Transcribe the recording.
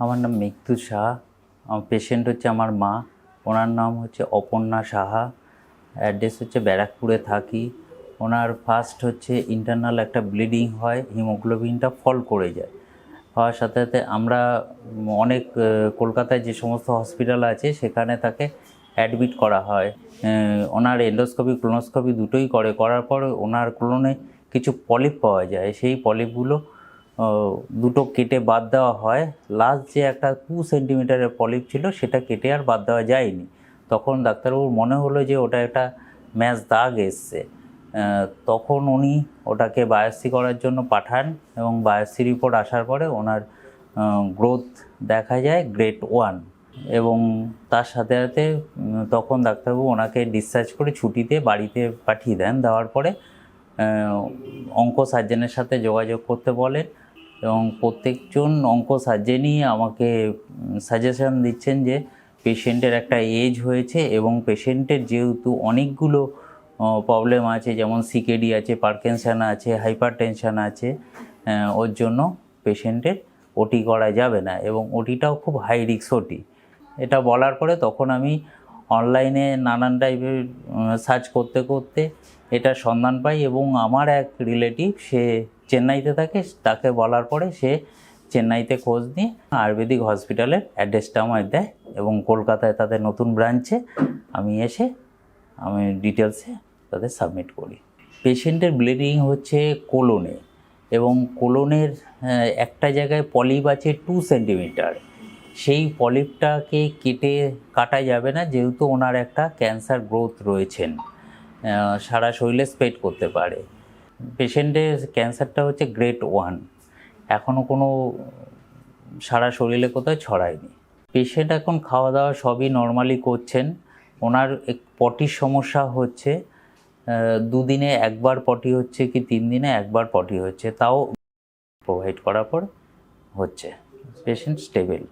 আমার নাম মৃত্যু সাহা। আমার পেশেন্ট হচ্ছে আমার মা। ওনার নাম হচ্ছে অপর্ণা সাহা। অ্যাড্রেস হচ্ছে ব্যারাকপুরে থাকি। ওনার ফার্স্ট হচ্ছে ইন্টারনাল একটা ব্লিডিং হয়, হিমোগ্লোবিনটা ফল করে যায়। হওয়ার সাথে সাথে আমরা অনেক কলকাতায় যে সমস্ত হসপিটাল আছে সেখানে তাকে অ্যাডমিট করা হয়। ওনার এন্ডোস্কোপি কোলোনোস্কোপি দুটোই করার পর ওনার কোলনে কিছু পলিপ পাওয়া যায়। সেই পলিপগুলো দুটো কেটে বাদ দেওয়া হয়। লাস্ট যে একটা 2 সেন্টিমিটারের পলিপ ছিল সেটা কেটে আর বাদ দেওয়া যায়নি। তখন ডাক্তারবাবুর মনে হলো যে ওটা একটা ম্যাচ দাগ এসছে। তখন উনি ওটাকে বায়োপসি করার জন্য পাঠান এবং বায়োপসি রিপোর্ট আসার পরে ওনার গ্রোথ দেখা যায় গ্রেড 1 এবং তার সাথে সাথে তখন ডাক্তারবাবু ওনাকে ডিসচার্জ করে ছুটিতে বাড়িতে পাঠিয়ে দেন। দেওয়ার পরে অঙ্ক সার্জেনের সাথে যোগাযোগ করতে বলেন এবং প্রত্যেকজন অঙ্ক সার্জেনই আমাকে সাজেশন দিচ্ছেন যে পেশেন্টের একটা এজ হয়েছে এবং পেশেন্টের যেহেতু অনেকগুলো প্রবলেম আছে, যেমন সিকেডি আছে, পার্কিনসন আছে, হাইপার টেনশন আছে, ওর জন্য পেশেন্টের ওটি করা যাবে না এবং ওটিটাও খুব হাই রিস্ক ওটি। এটা বলার পরে তখন আমি অনলাইনে নানান টাইপের সার্চ করতে করতে এটা সন্ধান পাই এবং আমার এক রিলেটিভ সে চেন্নাইতে থাকে, তাকে বলার পরে সে চেন্নাইতে খোঁজ নিয়ে আয়ুর্বেদিক হসপিটালের অ্যাড্রেসটা আমায় দেয় এবং কলকাতায় তাদের নতুন ব্রাঞ্চে আমি ডিটেলসে তাদের সাবমিট করি। পেশেন্টের ব্লিডিং হচ্ছে কোলনে এবং কোলনের একটা জায়গায় পলিপ আছে 2 সেন্টিমিটার। সেই পলিপটাকে কাটা যাবে না, যেহেতু ওনার একটা ক্যান্সার গ্রোথ রয়েছেন, সারা শরীরে স্প্রেড করতে পারে। পেশেন্টের ক্যান্সারটা হচ্ছে গ্রেড 1, এখনও কোনো সারা শরীরে কোথাও ছড়ায়নি। পেশেন্ট এখন খাওয়া দাওয়া সবই নর্মালি করছেন। ওনার পটির সমস্যা হচ্ছে, 2 দিনে একবার পটি হচ্ছে কি 3 দিনে একবার পটি হচ্ছে, তাও প্রোভাইড করার পর হচ্ছে। Patient stable.